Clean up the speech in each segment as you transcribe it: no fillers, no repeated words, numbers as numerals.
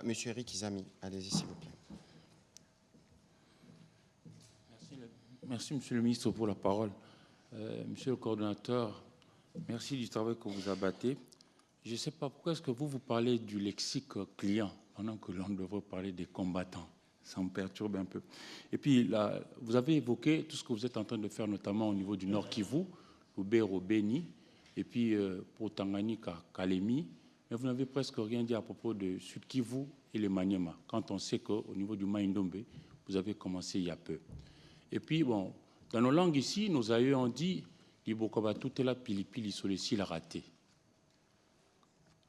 Monsieur Eric Izami, allez-y s'il vous plaît. Merci, Monsieur le ministre, pour la parole. Monsieur le coordonnateur, merci du travail que vous abattez. Je ne sais pas pourquoi est-ce que vous parlez du lexique client pendant que l'on devrait parler des combattants. Ça me perturbe un peu. Et puis, là, vous avez évoqué tout ce que vous êtes en train de faire, notamment au niveau du Nord Kivu, Lubero, Beni, et puis pour Tanganyika, Kalemi. Mais vous n'avez presque rien dit à propos de Sud Kivu et le Maniema, quand on sait qu'au niveau du Maïndombe, vous avez commencé il y a peu. Et puis, bon, dans nos langues ici, nos aïeux ont dit « Libokaba tutela pilipili solesi la raté ».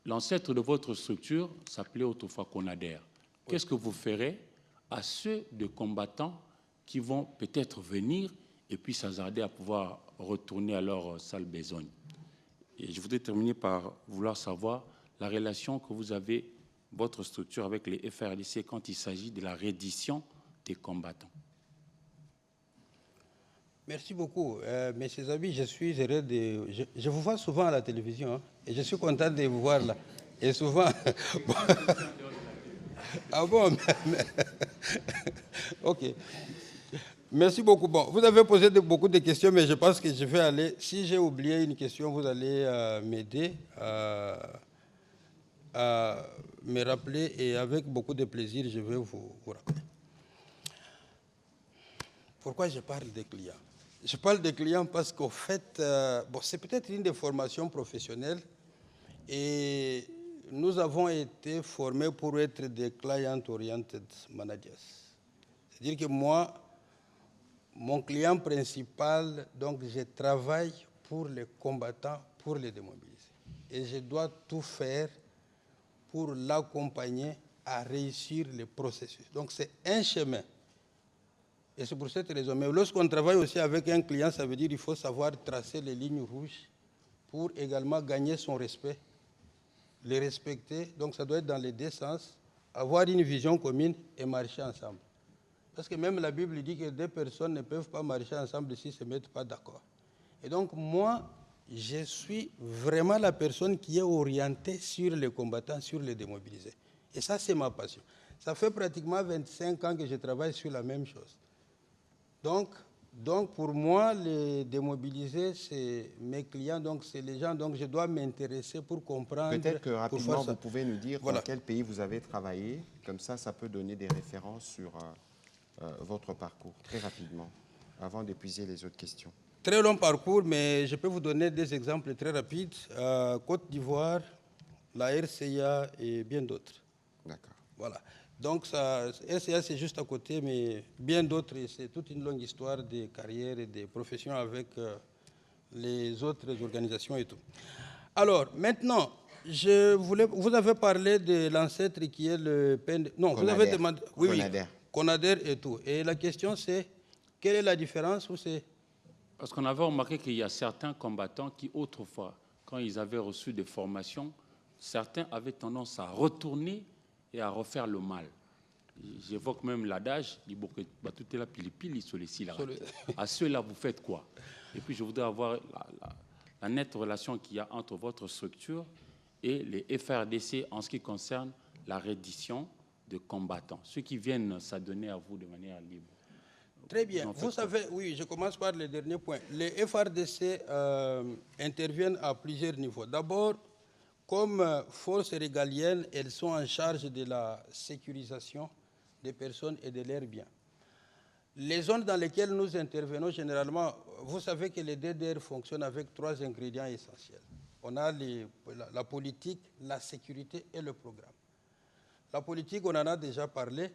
L'ancêtre de votre structure s'appelait autrefois Conader. Qu'est-ce que vous ferez à ceux de combattants qui vont peut-être venir et puis s'hasarder à pouvoir retourner à leur sale besogne? Et je voudrais terminer par vouloir savoir la relation que vous avez, votre structure, avec les FRDC quand il s'agit de la reddition des combattants. Merci beaucoup. Messieurs amis, je suis heureux de... Je vous vois souvent à la télévision, hein, et je suis content de vous voir là. Et souvent... Ah bon? Ok. Merci beaucoup. Bon, vous avez posé beaucoup de questions, mais je pense que je vais aller... Si j'ai oublié une question, vous allez m'aider à me rappeler, et avec beaucoup de plaisir, je vais vous rappeler. Pourquoi je parle des clients? Je parle des clients parce qu'au fait, bon, c'est peut-être une des formations professionnelles et nous avons été formés pour être des client-oriented managers. C'est-à-dire que moi, mon client principal, donc je travaille pour les combattants, pour les démobiliser. Et je dois tout faire pour l'accompagner à réussir le processus. Donc c'est un chemin. Et c'est pour cette raison. Mais lorsqu'on travaille aussi avec un client, ça veut dire qu'il faut savoir tracer les lignes rouges pour également gagner son respect, les respecter. Donc ça doit être dans les deux sens, avoir une vision commune et marcher ensemble. Parce que même la Bible dit que deux personnes ne peuvent pas marcher ensemble s'ils ne se mettent pas d'accord. Et donc moi, je suis vraiment la personne qui est orientée sur les combattants, sur les démobilisés. Et ça, c'est ma passion. Ça fait pratiquement 25 ans que je travaille sur la même chose. Donc pour moi, les démobilisés, c'est mes clients, donc c'est les gens, donc je dois m'intéresser pour comprendre. Peut-être que rapidement, vous pouvez nous dire voilà. dans quel pays vous avez travaillé. Comme ça peut donner des références sur votre parcours, très rapidement, avant d'épuiser les autres questions. Très long parcours, mais je peux vous donner des exemples très rapides. Côte d'Ivoire, la RCA et bien d'autres. D'accord. Voilà. Donc, RCA, c'est juste à côté, mais bien d'autres, c'est toute une longue histoire de carrière et de profession avec les autres organisations et tout. Alors, maintenant, vous avez parlé de l'ancêtre qui est le PND. Non, Conader. Vous avez demandé. Oui, Conader. Oui, Conader et tout. Et la question, c'est quelle est la différence ou c'est... Parce qu'on avait remarqué qu'il y a certains combattants qui, autrefois, quand ils avaient reçu des formations, certains avaient tendance à retourner et à refaire le mal. J'évoque même l'adage, à ceux-là, vous faites quoi? Et puis, je voudrais avoir la nette relation qu'il y a entre votre structure et les FRDC en ce qui concerne la reddition de combattants, ceux qui viennent s'adonner à vous de manière libre. Très bien. Vous savez, oui, je commence par le dernier point. Les FRDC interviennent à plusieurs niveaux. D'abord, comme forces régaliennes, elles sont en charge de la sécurisation des personnes et de leurs biens. Les zones dans lesquelles nous intervenons, généralement, vous savez que les DDR fonctionnent avec 3 ingrédients essentiels. On a la politique, la sécurité et le programme. La politique, on en a déjà parlé.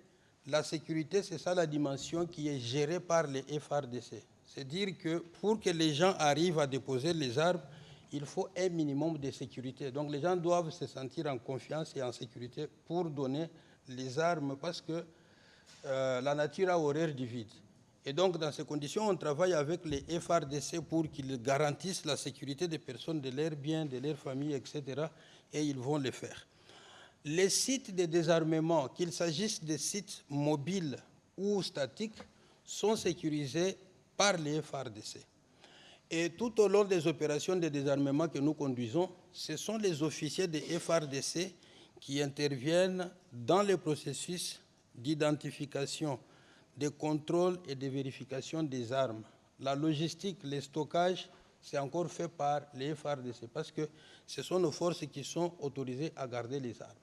La sécurité, c'est ça la dimension qui est gérée par les FRDC. C'est-à-dire que pour que les gens arrivent à déposer les armes, il faut un minimum de sécurité. Donc les gens doivent se sentir en confiance et en sécurité pour donner les armes parce que la nature a horreur du vide. Et donc dans ces conditions, on travaille avec les FRDC pour qu'ils garantissent la sécurité des personnes, de leurs biens, de leurs familles, etc. Et ils vont le faire. Les sites de désarmement, qu'il s'agisse de sites mobiles ou statiques, sont sécurisés par les FRDC. Et tout au long des opérations de désarmement que nous conduisons, ce sont les officiers des FRDC qui interviennent dans les processus d'identification, de contrôle et de vérification des armes. La logistique, les stockages, c'est encore fait par les FARDC parce que ce sont nos forces qui sont autorisées à garder les armes.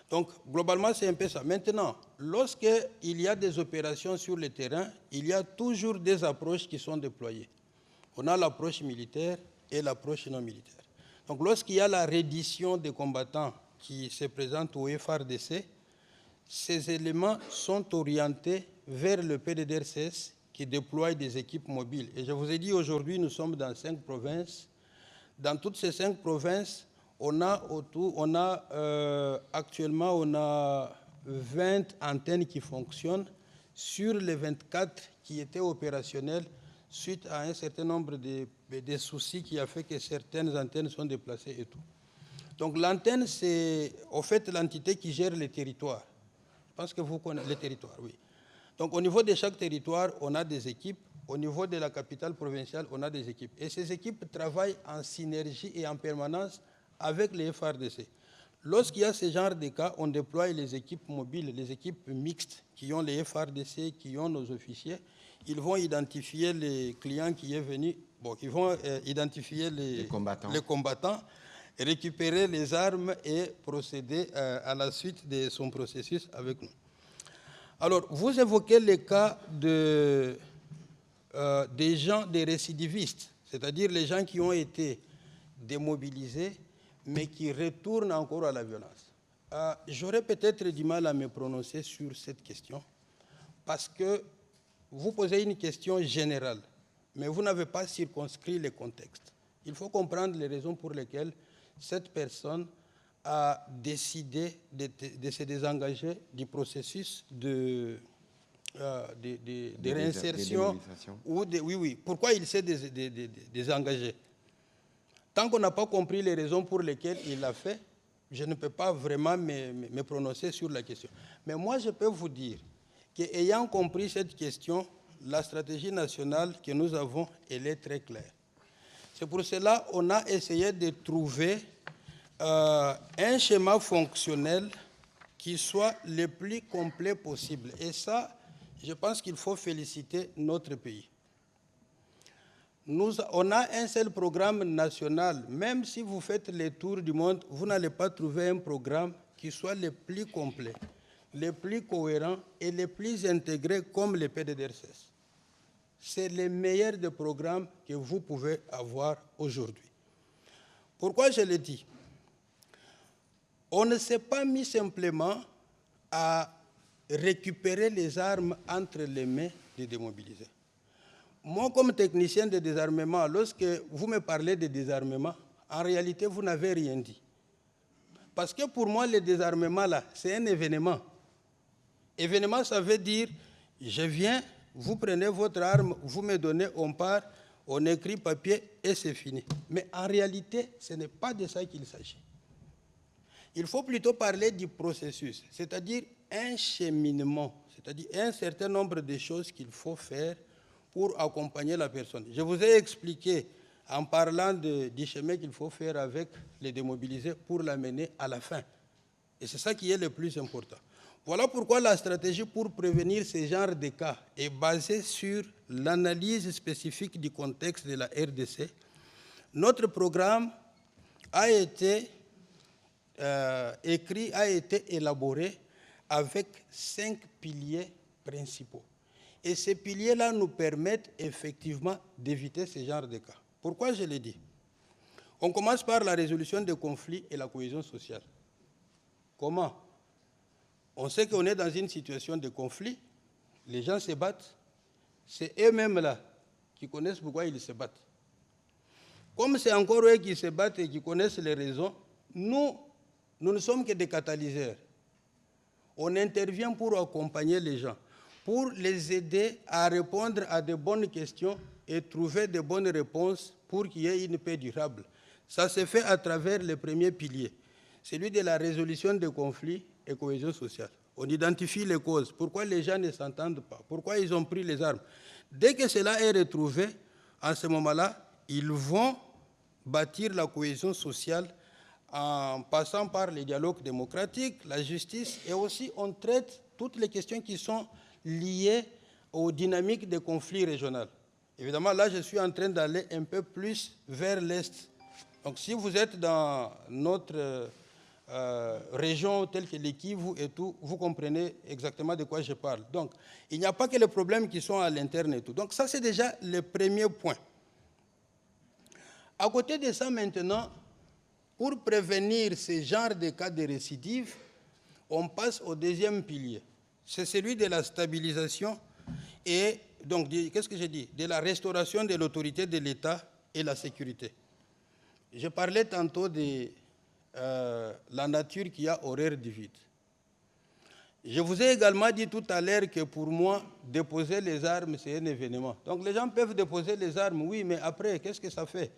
Donc, globalement, c'est un peu ça. Maintenant, lorsqu'il y a des opérations sur le terrain, il y a toujours des approches qui sont déployées. On a l'approche militaire et l'approche non militaire. Donc, lorsqu'il y a la reddition des combattants qui se présentent au FARDC, ces éléments sont orientés vers le PDDRCS qui déploie des équipes mobiles. Et je vous ai dit, aujourd'hui, nous sommes dans 5 provinces. Dans toutes ces 5 provinces, actuellement, on a 20 antennes qui fonctionnent sur les 24 qui étaient opérationnelles suite à un certain nombre de soucis qui a fait que certaines antennes sont déplacées et tout. Donc l'antenne, c'est en fait l'entité qui gère les territoires. Je pense que vous connaissez les territoires, oui. Donc au niveau de chaque territoire, on a des équipes. Au niveau de la capitale provinciale, on a des équipes. Et ces équipes travaillent en synergie et en permanence avec les FARDC. Lorsqu'il y a ce genre de cas, on déploie les équipes mobiles, les équipes mixtes qui ont les FARDC, qui ont nos officiers. Ils vont identifier les clients qui est venu, ils vont identifier les combattants, récupérer les armes et procéder à la suite de son processus avec nous. Alors, vous évoquez les cas des gens, des récidivistes, c'est-à-dire les gens qui ont été démobilisés, mais qui retournent encore à la violence. J'aurais peut-être du mal à me prononcer sur cette question, parce que vous posez une question générale, mais vous n'avez pas circonscrit le contexte. Il faut comprendre les raisons pour lesquelles cette personne a décidé de se désengager du processus de réinsertion. Oui. Pourquoi il s'est désengagé? Tant qu'on n'a pas compris les raisons pour lesquelles il l'a fait, je ne peux pas vraiment me prononcer sur la question. Mais moi, je peux vous dire qu'ayant compris cette question, la stratégie nationale que nous avons, elle est très claire. C'est pour cela qu'on a essayé de trouver un schéma fonctionnel qui soit le plus complet possible. Et ça, je pense qu'il faut féliciter notre pays. On a un seul programme national. Même si vous faites les tours du monde, vous n'allez pas trouver un programme qui soit le plus complet, le plus cohérent et le plus intégré comme le PDDRCS. C'est le meilleur des programmes que vous pouvez avoir aujourd'hui. Pourquoi je le dis? On ne s'est pas mis simplement à récupérer les armes entre les mains des démobilisés. Moi, comme technicien de désarmement, lorsque vous me parlez de désarmement, en réalité, vous n'avez rien dit. Parce que pour moi, le désarmement, là, c'est un événement. Événement, ça veut dire, je viens, vous prenez votre arme, vous me donnez, on part, on écrit papier et c'est fini. Mais en réalité, ce n'est pas de ça qu'il s'agit. Il faut plutôt parler du processus, c'est-à-dire un cheminement, c'est-à-dire un certain nombre de choses qu'il faut faire pour accompagner la personne. Je vous ai expliqué en parlant du chemin qu'il faut faire avec les démobilisés pour l'amener à la fin. Et c'est ça qui est le plus important. Voilà pourquoi la stratégie pour prévenir ce genre de cas est basée sur l'analyse spécifique du contexte de la RDC. Notre programme a été élaboré avec 5 piliers principaux. Et ces piliers-là nous permettent effectivement d'éviter ce genre de cas. Pourquoi je l'ai dit? On commence par la résolution des conflits et la cohésion sociale. Comment? On sait qu'on est dans une situation de conflit, les gens se battent, c'est eux-mêmes là qui connaissent pourquoi ils se battent. Comme c'est encore eux qui se battent et qui connaissent les raisons, nous ne sommes que des catalyseurs. On intervient pour accompagner les gens, pour les aider à répondre à de bonnes questions et trouver de bonnes réponses pour qu'il y ait une paix durable. Ça se fait à travers le premier pilier, celui de la résolution des conflits et cohésion sociale. On identifie les causes, pourquoi les gens ne s'entendent pas, pourquoi ils ont pris les armes. Dès que cela est retrouvé, en ce moment-là, ils vont bâtir la cohésion sociale en passant par les dialogues démocratiques, la justice, et aussi on traite toutes les questions qui sont liées aux dynamiques des conflits régionaux. Évidemment, là, je suis en train d'aller un peu plus vers l'Est. Donc, si vous êtes dans notre région telle que le Kivu et tout, vous comprenez exactement de quoi je parle. Donc, il n'y a pas que les problèmes qui sont à l'interne et tout. Donc, ça, c'est déjà le premier point. À côté de ça, maintenant, pour prévenir ce genre de cas de récidive, on passe au deuxième pilier. C'est celui de la stabilisation et, donc, qu'est-ce que j'ai dit? De la restauration de l'autorité de l'État et la sécurité. Je parlais tantôt de la nature qui a horreur du vide. Je vous ai également dit tout à l'heure que pour moi, déposer les armes, c'est un événement. Donc les gens peuvent déposer les armes, oui, mais après, qu'est-ce que ça fait?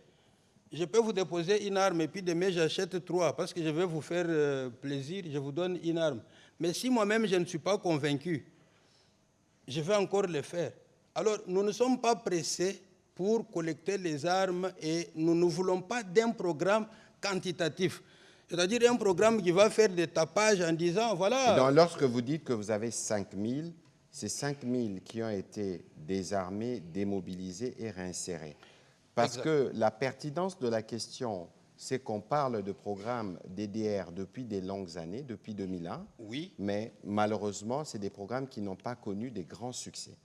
Je peux vous déposer une arme et puis demain, j'achète 3 parce que je vais vous faire plaisir, je vous donne une arme. Mais si moi-même, je ne suis pas convaincu, je vais encore le faire. Alors, nous ne sommes pas pressés pour collecter les armes et nous ne voulons pas d'un programme quantitatif. C'est-à-dire un programme qui va faire des tapages en disant, voilà... Donc, lorsque vous dites que vous avez 5 000, c'est 5 000 qui ont été désarmés, démobilisés et réinsérés. Parce que la pertinence de la question, c'est qu'on parle de programmes DDR depuis des longues années, depuis 2001. Oui. Mais malheureusement, c'est des programmes qui n'ont pas connu des grands succès.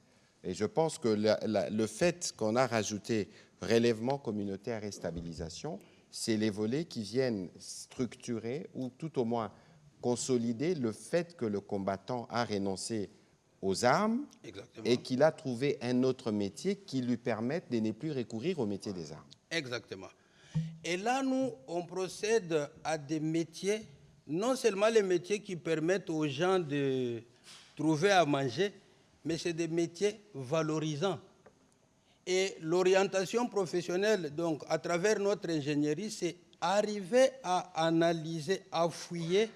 Et je pense que le fait qu'on a rajouté relèvement communautaire et stabilisation, c'est les volets qui viennent structurer ou tout au moins consolider le fait que le combattant a renoncé aux armes. Exactement. Et qu'il a trouvé un autre métier qui lui permette de ne plus recourir au métier des armes. Exactement. Et là, nous, on procède à des métiers, non seulement les métiers qui permettent aux gens de trouver à manger, mais c'est des métiers valorisants. Et l'orientation professionnelle, donc, à travers notre ingénierie, c'est arriver à analyser, à fouiller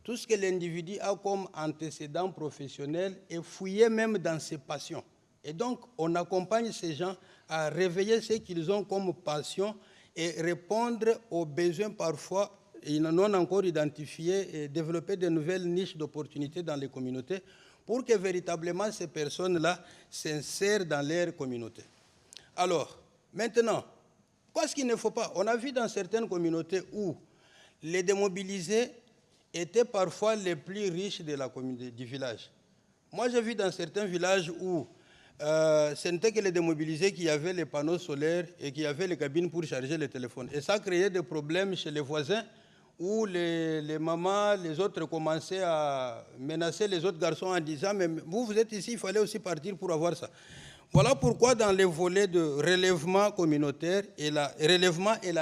tout ce que l'individu a comme antécédent professionnel et fouiller même dans ses passions. Et donc, on accompagne ces gens à réveiller ce qu'ils ont comme passion et répondre aux besoins parfois non encore identifiés et développer de nouvelles niches d'opportunités dans les communautés pour que véritablement ces personnes-là s'insèrent dans leur communauté. Alors, maintenant, qu'est-ce qu'il ne faut pas? On a vu dans certaines communautés où les démobilisés étaient parfois les plus riches de la communauté, du village. Moi, j'ai vu dans certains villages où ce n'était que les démobilisés qui avaient les panneaux solaires et qui avaient les cabines pour charger les téléphones. Et ça créait des problèmes chez les voisins où les mamans, les autres commençaient à menacer les autres garçons en disant « Mais vous êtes ici, il fallait aussi partir pour avoir ça ». Voilà pourquoi dans les volets de relèvement communautaire et la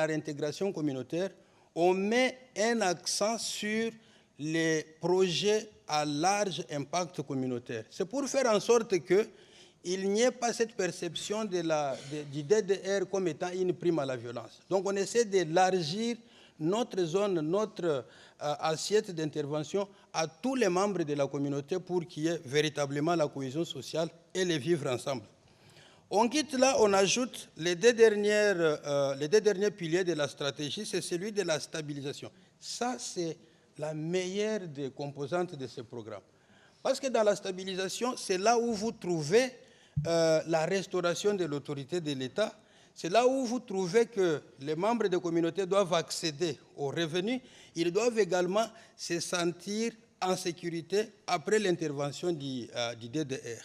réintégration communautaire, on met un accent sur les projets à large impact communautaire. C'est pour faire en sorte qu'il n'y ait pas cette perception du DDR comme étant une prime à la violence. Donc on essaie d'élargir notre zone, notre assiette d'intervention à tous les membres de la communauté pour qu'il y ait véritablement la cohésion sociale et les vivre ensemble. On quitte là, on ajoute les deux derniers piliers de la stratégie, c'est celui de la stabilisation. Ça, c'est la meilleure des composantes de ce programme. Parce que dans la stabilisation, c'est là où vous trouvez la restauration de l'autorité de l'État. C'est là où vous trouvez que les membres des communautés doivent accéder aux revenus. Ils doivent également se sentir en sécurité après l'intervention du DDR.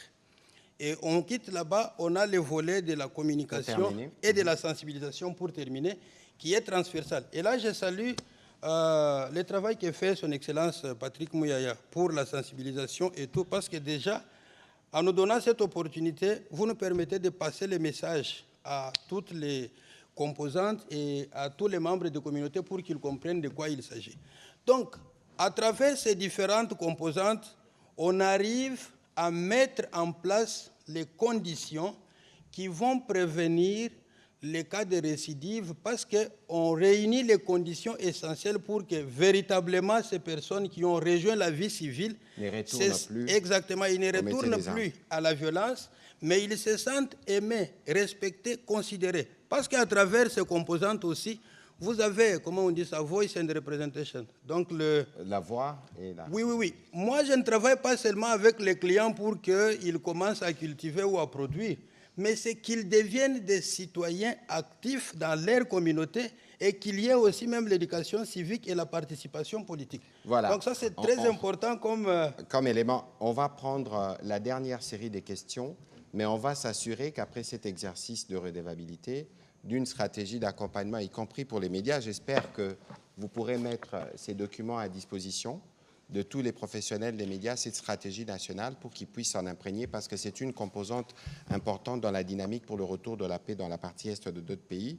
Et on quitte là-bas, on a le volet de la communication et de la sensibilisation pour terminer, qui est transversal. Et là, je salue le travail que fait son Excellence Patrick Mouyaya pour la sensibilisation et tout, parce que déjà, en nous donnant cette opportunité, vous nous permettez de passer le message à toutes les composantes et à tous les membres de la communauté pour qu'ils comprennent de quoi il s'agit. Donc, à travers ces différentes composantes, on arrive à mettre en place les conditions qui vont prévenir les cas de récidive parce qu'on réunit les conditions essentielles pour que véritablement ces personnes qui ont rejoint la vie civile ne retournent plus. Exactement, ils ne retournent plus à la violence, mais ils se sentent aimés, respectés, considérés. Parce qu'à travers ces composantes aussi, vous avez, comment on dit ça, voice and representation. Donc la voix et la... Oui, oui, oui. Moi, je ne travaille pas seulement avec les clients pour qu'ils commencent à cultiver ou à produire, mais c'est qu'ils deviennent des citoyens actifs dans leur communauté et qu'il y ait aussi même l'éducation civique et la participation politique. Voilà. Donc ça, c'est très important comme élément. On va prendre la dernière série des questions, mais on va s'assurer qu'après cet exercice de redevabilité, d'une stratégie d'accompagnement, y compris pour les médias, j'espère que vous pourrez mettre ces documents à disposition de tous les professionnels des médias, cette stratégie nationale, pour qu'ils puissent s'en imprégner, parce que c'est une composante importante dans la dynamique pour le retour de la paix dans la partie est de d'autres pays.